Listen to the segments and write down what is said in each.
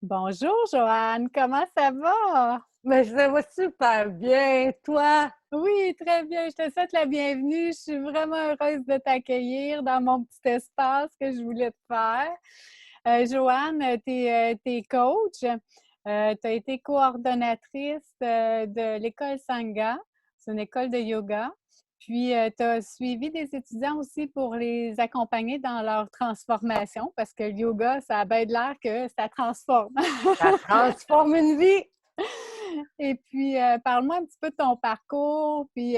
Bonjour Joanne, comment ça va? Mais ça va super bien, toi? Oui, très bien, je te souhaite la bienvenue. Je suis vraiment heureuse de t'accueillir dans mon petit espace que je voulais te faire. Joanne, tu es, coach, tu as été coordonnatrice de l'école Sangha, c'est une école de yoga. Puis, tu as suivi des étudiants aussi pour les accompagner dans leur transformation parce que le yoga, ça a bien de l'air que ça transforme. Ça transforme une vie! Et puis, parle-moi un petit peu de ton parcours, puis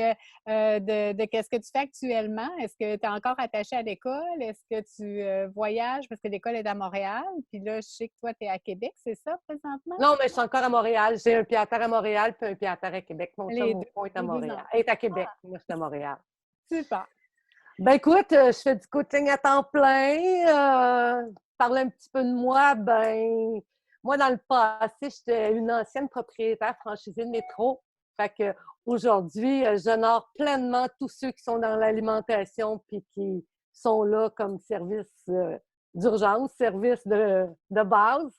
de qu'est-ce que tu fais actuellement. Est-ce que tu es encore attaché à l'école? Est-ce que tu voyages? Parce que l'école est à Montréal. Puis là, je sais que toi, tu es à Québec, c'est ça, présentement? Non, mais je suis encore à Montréal. J'ai un pied à terre à Montréal puis un pied à terre à Québec. Mon chum, Les mon deux, fond est à les deux Montréal. endroits. Elle est à Québec. Moi, je suis à Montréal. Super. Ben écoute, je fais du coaching à temps plein. Parler un petit peu de moi, ben moi, dans le passé, j'étais une ancienne propriétaire franchisée de métro. Fait que aujourd'hui, j'honore pleinement tous ceux qui sont dans l'alimentation puis qui sont là comme service d'urgence, service de base.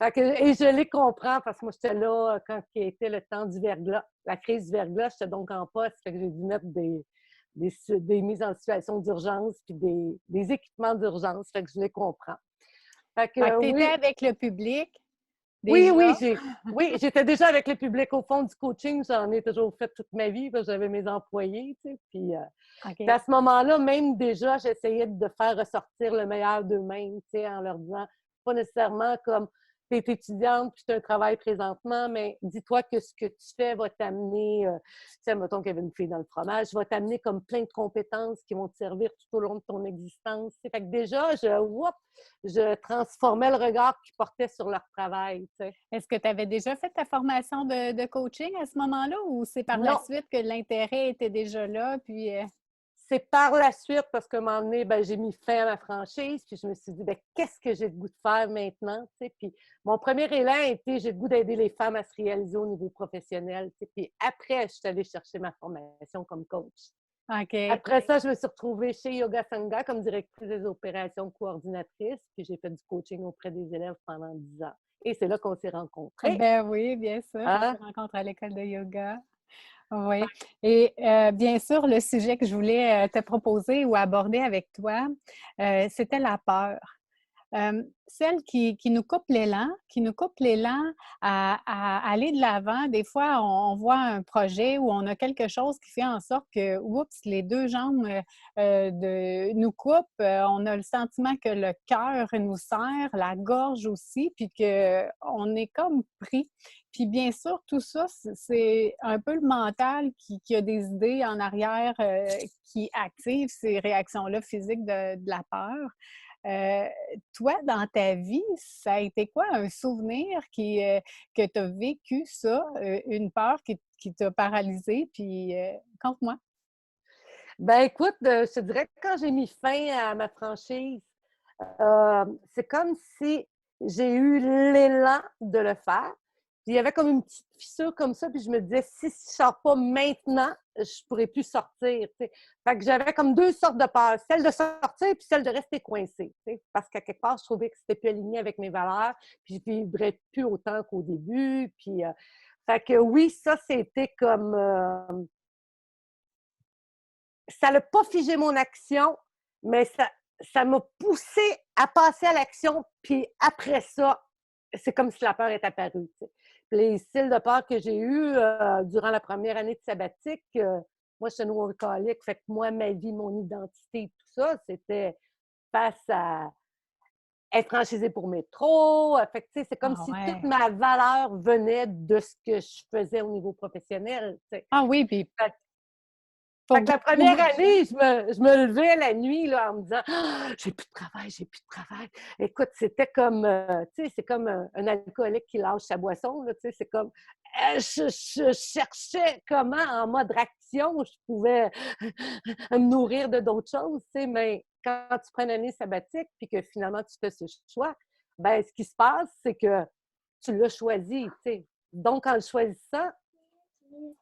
Fait que, et je les comprends parce que moi, j'étais là quand il était le temps du verglas, la crise du verglas. J'étais donc en poste, fait que j'ai dû mettre des mises en situation d'urgence puis des équipements d'urgence. Fait que je les comprends. Fait Fait que que tu étais oui, avec le public oui, oui, déjà. j'étais déjà avec le public au fond du coaching. J'en ai toujours fait toute ma vie. J'avais mes employés, tu sais. Puis à OK. ce moment-là, même déjà, j'essayais de faire ressortir le meilleur d'eux-mêmes, tu sais, en leur disant, pas nécessairement comme tu es étudiante puis tu as un travail présentement, mais dis-toi que ce que tu fais va t'amener, tu sais, mettons qu'il y avait une fille dans le fromage, va t'amener comme plein de compétences qui vont te servir tout au long de ton existence. Fait que déjà, je transformais le regard qu'ils portaient sur leur travail, tu sais. Est-ce que tu avais déjà fait ta formation de coaching à ce moment-là ou c'est par la Non, suite que l'intérêt était déjà là? Puis, c'est par la suite, parce qu'à un moment donné, ben, j'ai mis fin à ma franchise, puis je me suis dit, ben, qu'est-ce que j'ai le goût de faire maintenant? Tu sais? Puis mon premier élan a été, j'ai le goût d'aider les femmes à se réaliser au niveau professionnel. Tu sais? Puis après, je suis allée chercher ma formation comme coach. OK. Après ça, je me suis retrouvée chez Yoga Sangha comme directrice des opérations coordinatrice, puis j'ai fait du coaching auprès des élèves pendant 10 ans. Et c'est là qu'on s'est rencontrés. Ben oui, bien sûr, on se Hein? rencontre à l'école de yoga. Oui. Et bien sûr, le sujet que je voulais te proposer ou aborder avec toi, c'était la peur. Celle qui nous coupe l'élan, à aller de l'avant. Des fois, on voit un projet où on a quelque chose qui fait en sorte que, oups, les deux jambes nous coupent. On a le sentiment que le cœur nous serre, la gorge aussi, puis qu'on est comme pris. Puis bien sûr, tout ça, c'est un peu le mental qui a des idées en arrière qui activent ces réactions-là physiques de la peur. Euh, Toi, dans ta vie, ça a été quoi un souvenir que tu as vécu ça, une peur qui t'a paralysée? Puis, conte-moi. Ben écoute, je te dirais que quand j'ai mis fin à ma franchise, c'est comme si j'ai eu l'élan de le faire. Puis il y avait comme une petite fissure comme ça, puis je me disais, si je ne sors pas maintenant, je ne pourrais plus sortir. T'sais. Fait que j'avais comme deux sortes de peurs, celle de sortir puis celle de rester coincée. T'sais. Parce qu'à quelque part, je trouvais que c'était plus aligné avec mes valeurs, puis je ne vibrais plus autant qu'au début. Puis, fait que oui, ça, c'était comme... ça n'a pas figé mon action, mais ça m'a poussé à passer à l'action. Puis après ça, c'est comme si la peur est apparue. T'sais. Les styles de peur que j'ai eus durant la première année de sabbatique, moi, je suis une workaholic, fait que moi, ma vie, mon identité, tout ça, c'était face à être franchisée pour métro. Fait que, c'est comme Ah si toute ouais. ma valeur venait de ce que je faisais au niveau professionnel. T'sais. Ah oui, puis Fait pour fait que la beaucoup première de gens. année, je me levais la nuit là, en me disant ah, j'ai plus de travail, j'ai plus de travail. Écoute, c'était comme, tu sais, c'est comme un alcoolique qui lâche sa boisson. Là, tu sais, c'est comme, je cherchais comment, en mode action, je pouvais me nourrir de d'autres choses. Tu sais, mais quand tu prends une année sabbatique puis que finalement tu fais ce choix, ben ce qui se passe, c'est que tu l'as choisi. Tu sais. Donc, en le choisissant,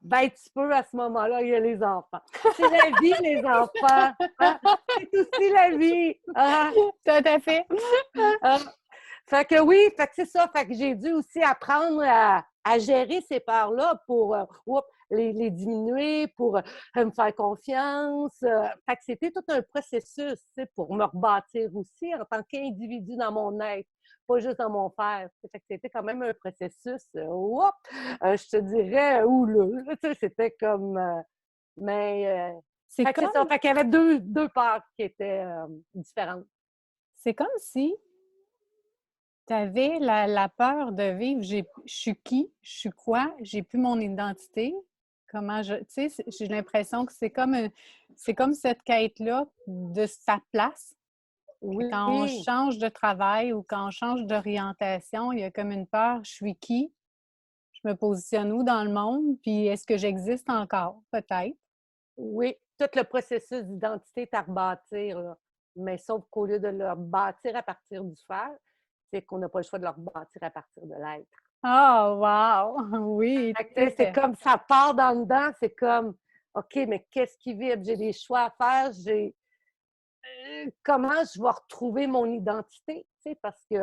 ben, tu peux, à ce moment-là, il y a les enfants. C'est la vie, les enfants. Hein? C'est aussi la vie. Hein? Tout à fait. Hein? Fait que oui, fait que c'est ça. Fait que j'ai dû aussi apprendre à gérer ces peurs-là pour les diminuer, pour me faire confiance. Fait que c'était tout un processus, tu sais, pour me rebâtir aussi en tant qu'individu dans mon être, pas juste dans mon faire. Fait que c'était quand même un processus, je te dirais, houleux. Tu sais, c'était comme... mais, C'est fait que c'est ça. comme, Fait qu'il y avait deux peurs qui étaient différentes. c'est comme si tu avais la peur de vivre, je suis qui, je suis quoi, j'ai plus mon identité, comment je, tu sais, j'ai l'impression que c'est comme cette quête-là de sa place. Que quand on Oui, change de travail ou quand on change d'orientation, il y a comme une peur, je suis qui, je me positionne où dans le monde, puis est-ce que j'existe encore, peut-être. oui, tout le processus d'identité est à rebâtir, là. Mais sauf qu'au lieu de le rebâtir à partir du faire, c'est qu'on n'a pas le choix de le rebâtir à partir de l'être. Ah, wow! Oui, Fait que, tu tout sais, c'est à fait. comme ça part dans le dedans, c'est comme OK, mais qu'est-ce qui vibre? J'ai des choix à faire, comment je vais retrouver mon identité? Tu sais, parce que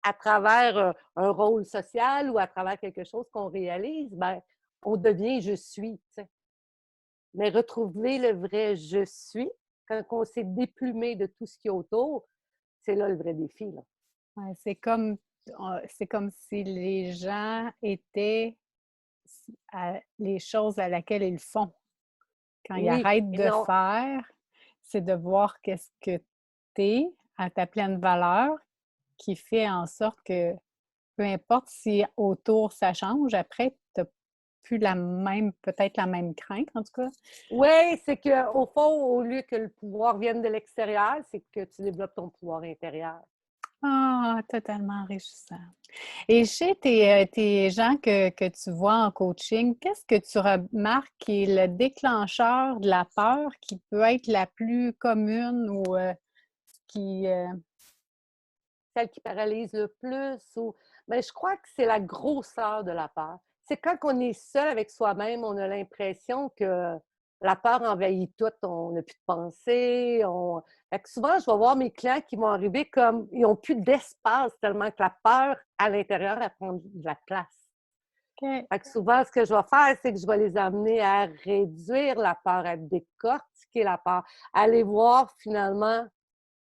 à travers un rôle social ou à travers quelque chose qu'on réalise, ben, on devient je suis. Tu sais. Mais retrouver le vrai je suis, quand on s'est déplumé de tout ce qui est autour, c'est là le vrai défi. Là. Ouais, c'est comme si les gens étaient les choses à laquelle ils font. Quand ils Oui, arrêtent et de non, faire, c'est de voir qu'est-ce que tu es à ta pleine valeur qui fait en sorte que peu importe si autour ça change, après, tu n'as plus peut-être la même crainte en tout cas. oui, c'est qu'au fond, au lieu que le pouvoir vienne de l'extérieur, c'est que tu développes ton pouvoir intérieur. Ah, totalement enrichissant. Et chez tes gens que tu vois en coaching, qu'est-ce que tu remarques qui est le déclencheur de la peur qui peut être la plus commune ou qui... Celle qui paralyse le plus, ben, je crois que c'est la grosseur de la peur. C'est quand on est seul avec soi-même, on a l'impression que la peur envahit tout, on n'a plus de pensée. Fait que souvent, je vais voir mes clients qui vont arriver comme ils n'ont plus d'espace tellement que la peur à l'intérieur, elle prend de la place. OK. Fait que souvent, ce que je vais faire, c'est que je vais les amener à réduire la peur, à décortiquer la peur, à aller voir finalement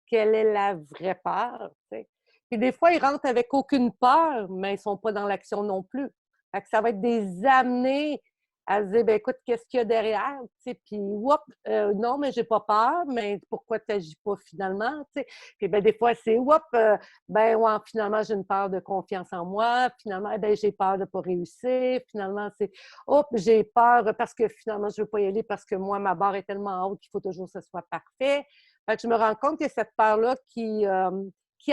quelle est la vraie peur. Tu sais. Puis des fois, ils rentrent avec aucune peur, mais ils ne sont pas dans l'action non plus. Fait que ça va être des amener à se dire, ben écoute, qu'est-ce qu'il y a derrière? Tu sais, puis, non, mais j'ai pas peur, mais pourquoi tu n'agis pas finalement? Tu sais. Puis ben, des fois, c'est, ben ouais, finalement, j'ai une peur de confiance en moi. Finalement, ben, j'ai peur de ne pas réussir. Finalement, c'est, j'ai peur parce que finalement, je ne veux pas y aller parce que moi, ma barre est tellement haute qu'il faut toujours que ce soit parfait. Fait que je me rends compte que cette peur-là qui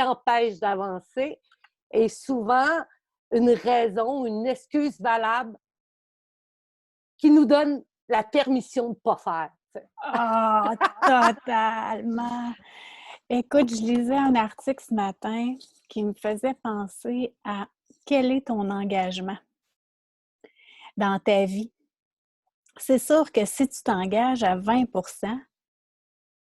empêche d'avancer est souvent une raison, une excuse valable qui nous donne la permission de ne pas faire. Ah, totalement! Écoute, je lisais un article ce matin qui me faisait penser à quel est ton engagement dans ta vie. C'est sûr que si tu t'engages à 20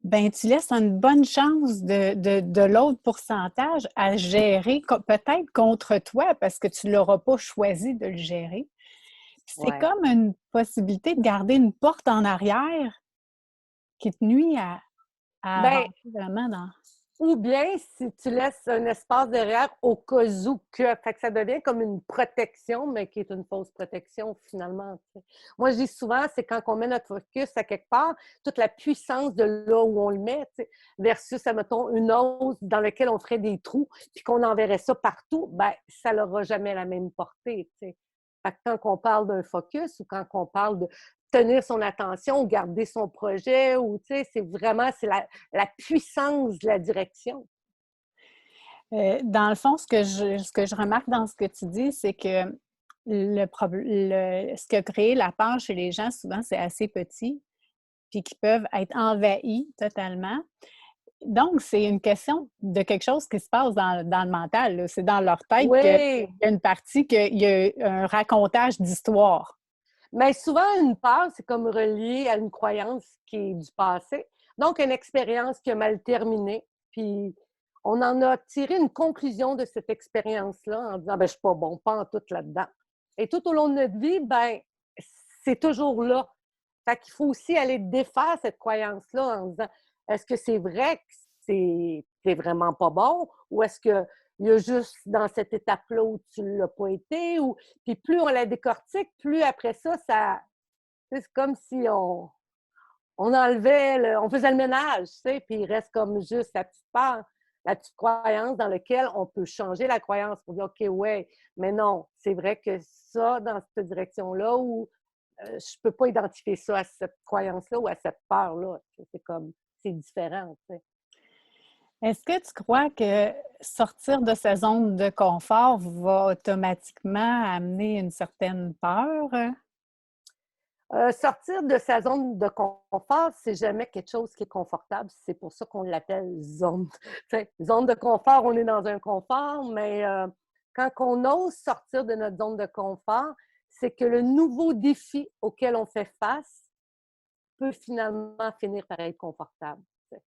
ben tu laisses une bonne chance de l'autre pourcentage à gérer, peut-être contre toi, parce que tu ne l'auras pas choisi de le gérer. C'est Ouais. comme une possibilité de garder une porte en arrière qui te nuit à Ben, avancer vraiment dans... ou bien si tu laisses un espace derrière au cas où que. Fait que ça devient comme une protection, mais qui est une fausse protection finalement. Tu sais. Moi, je dis souvent, c'est quand on met notre focus à quelque part, toute la puissance de là où on le met, tu sais, versus, admettons, une hausse dans laquelle on ferait des trous, puis qu'on enverrait ça partout, ben ça n'aura jamais la même portée. Tu sais. Fait que quand on parle d'un focus ou quand on parle de tenir son attention ou garder son projet, ou tu sais, c'est vraiment, c'est la puissance de la direction. Dans le fond, ce que je remarque dans ce que tu dis, c'est que ce qui a créé la peur chez les gens, souvent, c'est assez petit, puis qui peuvent être envahis totalement. Donc, c'est une question de quelque chose qui se passe dans le mental, là. C'est dans leur tête qu'il Oui, y a une partie, qu'il y a un racontage d'histoire. mais souvent, une peur, c'est comme relié à une croyance qui est du passé. Donc, une expérience qui a mal terminé, puis on en a tiré une conclusion de cette expérience-là en disant, ben, je suis pas bon, pas en tout là-dedans. Et tout au long de notre vie, ben, c'est toujours là. Fait qu'il faut aussi aller défaire cette croyance-là en disant, est-ce que c'est vrai que c'est vraiment pas bon ou est-ce que il y a juste dans cette étape-là où tu ne l'as pas été ou puis plus on la décortique, plus après ça, c'est comme si on enlevait, on faisait le ménage, tu sais, puis il reste comme juste la petite part, la petite croyance dans laquelle on peut changer la croyance pour dire, OK, ouais, mais non, c'est vrai que ça, dans cette direction-là, où je ne peux pas identifier ça à cette croyance-là ou à cette peur-là. C'est comme, c'est différent, tu sais. Est-ce que tu crois que sortir de sa zone de confort va automatiquement amener une certaine peur? Sortir de sa zone de confort, c'est jamais quelque chose qui est confortable. C'est pour ça qu'on l'appelle zone. Zone de confort, on est dans un confort, mais quand on ose sortir de notre zone de confort, c'est que le nouveau défi auquel on fait face peut finalement finir par être confortable. T'sais.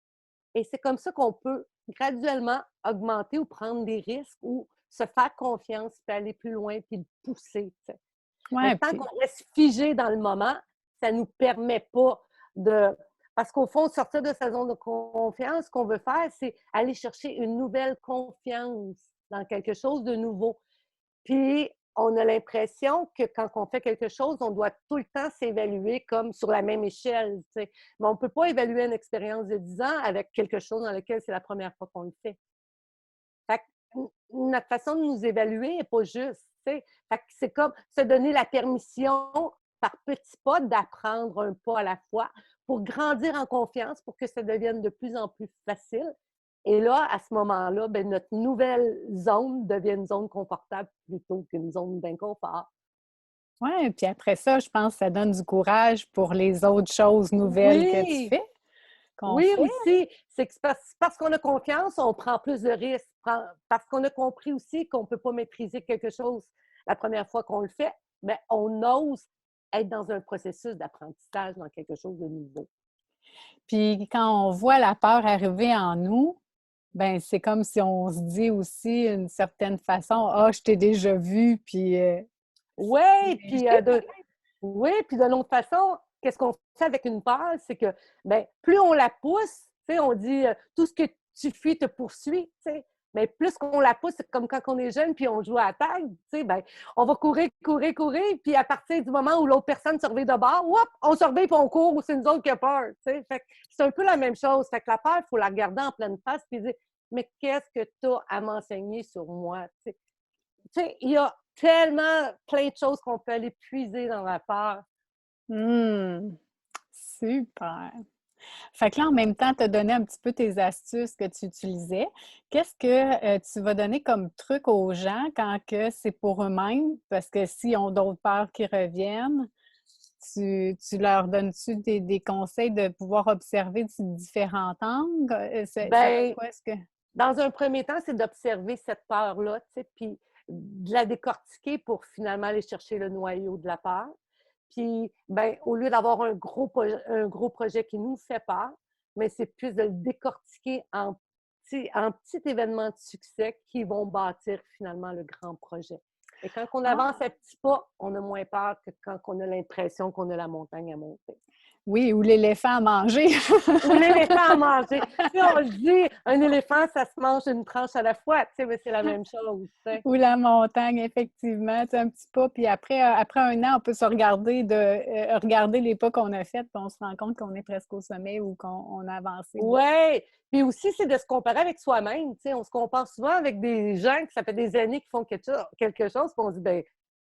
Et c'est comme ça qu'on peut graduellement augmenter ou prendre des risques ou se faire confiance, puis aller plus loin, puis le pousser. T'sais. Mais Ouais, tant puis qu'on reste figé dans le moment, ça ne nous permet pas de... Parce qu'au fond, sortir de sa zone de confiance, ce qu'on veut faire, c'est aller chercher une nouvelle confiance dans quelque chose de nouveau. Puis, on a l'impression que quand on fait quelque chose, on doit tout le temps s'évaluer comme sur la même échelle. T'sais. Mais on ne peut pas évaluer une expérience de 10 ans avec quelque chose dans lequel c'est la première fois qu'on le fait. Fait que notre façon de nous évaluer n'est pas juste. T'sais. Fait que c'est comme se donner la permission par petits pas d'apprendre un pas à la fois pour grandir en confiance, pour que ça devienne de plus en plus facile. Et là, à ce moment-là, ben, notre nouvelle zone devient une zone confortable plutôt qu'une zone d'inconfort. ouais, puis après ça, je pense que ça donne du courage pour les autres choses nouvelles que tu Oui, fais, qu'on oui fait. aussi. C'est que parce qu'on a confiance, on prend plus de risques. Parce qu'on a compris aussi qu'on ne peut pas maîtriser quelque chose la première fois qu'on le fait, mais on ose être dans un processus d'apprentissage dans quelque chose de nouveau. Puis quand on voit la peur arriver en nous, ben c'est comme si on se dit aussi d'une certaine façon, ah, je t'ai déjà vu, puis Ouais, c'est puis oui, puis de l'autre façon, qu'est-ce qu'on fait avec une peur? C'est que ben, plus on la pousse, tu sais, on dit tout ce que tu fuis te poursuit, tu sais. Mais plus qu'on la pousse, c'est comme quand on est jeune puis on joue à la tag, tu sais, ben, on va courir, courir, courir, puis à partir du moment où l'autre personne se réveille de bord, hop, on se réveille puis on court ou c'est nous autres qui a peur, tu sais. Fait que c'est un peu la même chose. Fait que la peur, il faut la regarder en pleine face puis dire, mais qu'est-ce que tu as à m'enseigner sur moi, tu sais. Tu sais, il y a tellement plein de choses qu'on peut aller puiser dans la peur. Mmh, super! Fait que là, en même temps, tu as donné un petit peu tes astuces que tu utilisais. Qu'est-ce que tu vas donner comme truc aux gens quand que c'est pour eux-mêmes? Parce que s'ils ont d'autres peurs qui reviennent, tu leur donnes-tu des conseils de pouvoir observer différents angles? Ça va être Ben, quoi? Est-ce que... dans un premier temps, c'est d'observer cette peur-là, tu sais, puis de la décortiquer pour finalement aller chercher le noyau de la peur. Puis, ben, au lieu d'avoir un gros projet qui nous fait peur, mais c'est plus de le décortiquer en petits événements de succès qui vont bâtir finalement le grand projet. Et quand on avance à petits pas, on a moins peur que quand on a l'impression qu'on a la montagne à monter. Oui, ou l'éléphant à manger. Ou l'éléphant à manger. Tu sais, on le dit, un éléphant, ça se mange une tranche à la fois, tu sais, mais c'est la même chose, tu sais. Ou la montagne, effectivement, tu sais, un petit pas. Puis après un an, on peut se regarder regarder les pas qu'on a faits, puis on se rend compte qu'on est presque au sommet ou qu'on a avancé beaucoup. Oui, puis aussi, c'est de se comparer avec soi-même, tu sais. On se compare souvent avec des gens que ça fait des années qu'ils font quelque chose, puis on se dit, ben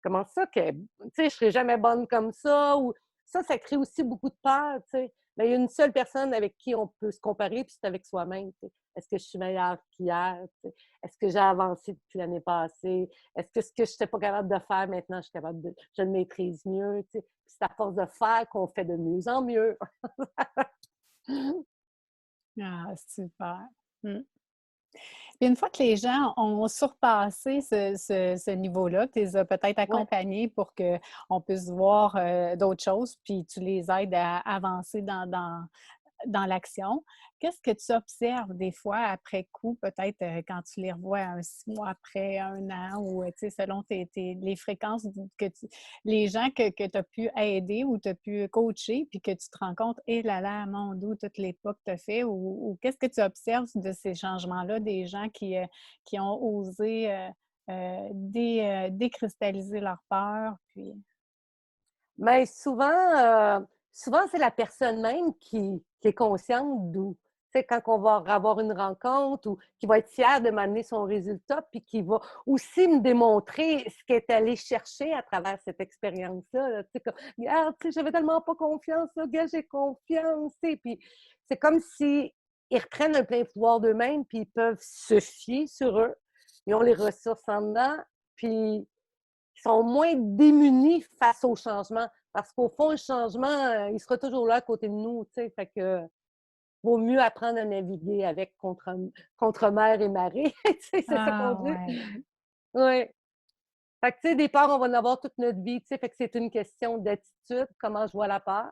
comment ça que, tu sais, je serai jamais bonne comme ça, ou ça crée aussi beaucoup de peur, tu sais. Mais il y a une seule personne avec qui on peut se comparer, puis c'est avec soi-même, tu sais. Est-ce que je suis meilleure qu'hier? Tu sais? Est-ce que j'ai avancé depuis l'année passée? Est-ce que ce que je n'étais pas capable de faire, maintenant, je le maîtrise mieux, tu sais. Puis c'est à force de faire qu'on fait de mieux en mieux. Ah, super! Mm. Puis une fois que les gens ont surpassé ce niveau-là, tu les as peut-être Ouais. accompagnés pour qu'on puisse voir d'autres choses, puis tu les aides à avancer dans l'action. Qu'est-ce que tu observes des fois après coup, peut-être quand tu les revois 6 mois après, 1 an, ou tu sais, selon les fréquences les gens que tu as pu aider ou tu as pu coacher, puis que tu te rends compte, hé là là, mon Dieu, toutes les pas que tu as fait, ou qu'est-ce que tu observes de ces changements-là, des gens qui ont osé décristalliser leur peur, puis... Mais souvent, c'est la personne même qui est consciente d'où. Tu sais, quand on va avoir une rencontre ou qui va être fière de m'amener son résultat, puis qui va aussi me démontrer ce qu'elle est allée chercher à travers cette expérience-là. Là. Tu sais, comme, regarde, tu sais, j'avais tellement pas confiance, là, gars, j'ai confiance. Tu sais. Puis c'est comme si ils reprennent un plein pouvoir d'eux-mêmes, puis ils peuvent se fier sur eux. Ils ont les ressources en dedans, puis ils sont moins démunis face au changement. Parce qu'au fond, le changement, il sera toujours là à côté de nous, tu sais. Fait que vaut mieux apprendre à naviguer avec contre mer et marée. Tu sais, c'est ça qu'on Ah dit. ouais. Oui. Fait que, tu sais, des peurs, on va en avoir toute notre vie, tu sais. Fait que c'est une question d'attitude, comment je vois la peur.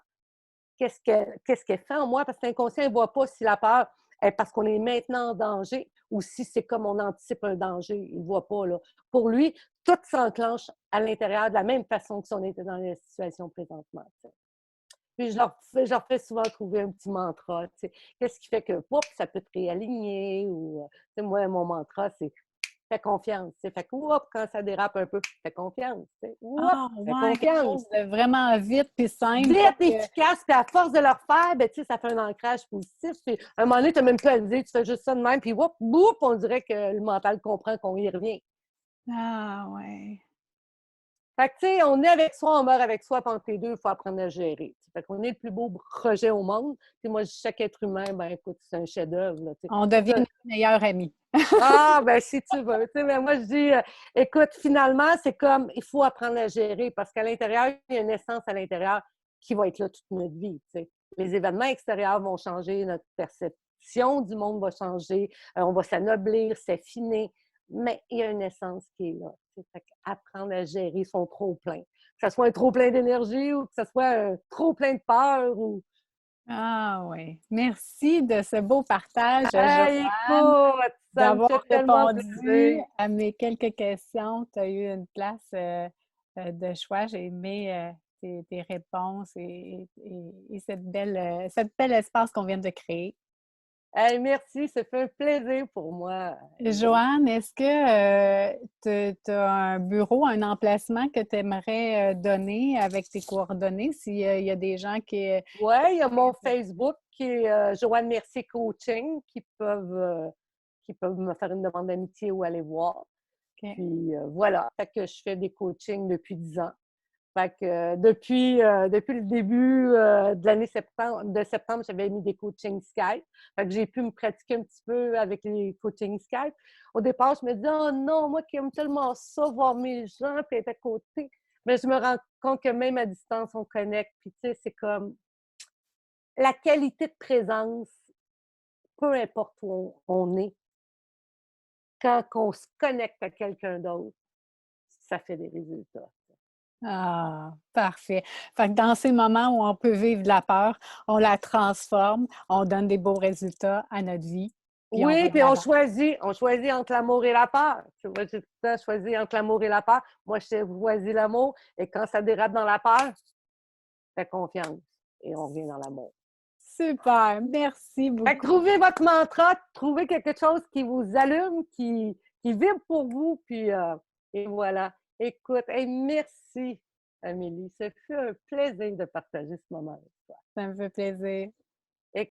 Qu'est-ce qu'elle fait en moi? Parce que l'inconscient ne voit pas si la peur est parce qu'on est maintenant en danger ou si c'est comme on anticipe un danger. Il ne voit pas. Là. Pour lui, tout s'enclenche à l'intérieur de la même façon que si on était dans la situation présentement. Tu sais. Puis je leur fais souvent trouver un petit mantra. Tu sais. Qu'est-ce qui fait que ça peut te réaligner? Ou, tu sais, moi, mon mantra, c'est fais confiance. Tu sais. Fait que quand ça dérape un peu, fais confiance. Tu sais. Ah Fais ouais, quelque confiance. chose de vraiment vite puis simple Vite, pour que... efficace, puis à force de le refaire, ben, tu sais, ça fait un ancrage positif. Puis à un moment donné, tu n'as même plus à le dire, tu fais juste ça de même, puis whoop, boum, on dirait que le mental comprend qu'on y revient. Ah ouais. Fait que, tu sais, on est avec soi, on meurt avec soi, puis entre les deux, il faut apprendre à gérer. Fait qu'on est le plus beau projet au monde. Puis moi, chaque être humain, ben écoute, c'est un chef-d'œuvre. Là, tu sais. On devient Ça- notre meilleure amie. Ah, ben si tu veux. Tu sais, mais moi, je dis, écoute, finalement, c'est comme, il faut apprendre à gérer parce qu'à l'intérieur, il y a une essence à l'intérieur qui va être là toute notre vie. Tu sais. Les événements extérieurs vont changer, notre perception du monde va changer, on va s'anoblir, s'affiner, mais il y a une essence qui est là. Tu sais. Fait apprendre à gérer son trop-plein. Que ce soit un trop-plein d'énergie ou que ce soit un trop-plein de peur ou. Ah oui. Merci de ce beau partage, Hey, Joanne, écoute, ça me d'avoir fait tellement répondu plaisir. à mes quelques questions. Tu as eu une place de choix. J'ai aimé tes réponses et cette belle espace qu'on vient de créer. Hey, merci, ça fait un plaisir pour moi, Amélie. Joanne, est-ce que tu as un bureau, un emplacement que tu aimerais donner avec tes coordonnées s'il y a des gens Oui, il y a mon Facebook qui est Joanne Mercier Coaching qui peuvent me faire une demande d'amitié ou aller voir. OK. Puis voilà, fait que je fais des coachings depuis 10 ans. Fait que depuis le début de septembre, j'avais mis des coachings Skype. Fait que j'ai pu me pratiquer un petit peu avec les coachings Skype. Au départ, je me disais, oh non, moi qui aime tellement ça, voir mes gens, puis être à côté. Mais je me rends compte que même à distance, on connecte. Puis tu sais, c'est comme la qualité de présence, peu importe où on est, quand on se connecte à quelqu'un d'autre, ça fait des résultats. Ah, parfait. Fait que dans ces moments où on peut vivre de la peur, on la transforme, on donne des beaux résultats à notre vie, puis on Oui, va de puis on l'avant. choisit, on choisit entre l'amour et la peur. Tu vois, j'ai tout le temps choisi entre l'amour et la peur. Moi, je choisis l'amour. Et quand ça dérape dans la peur, fais confiance. Et on revient dans l'amour. Super, merci Fait que beaucoup. trouvez votre mantra, trouvez quelque chose qui vous allume, qui vibre pour vous, puis et voilà. Écoute, hey, merci, Amélie. Ça fait un plaisir de partager ce moment avec toi. Ça me fait plaisir. Et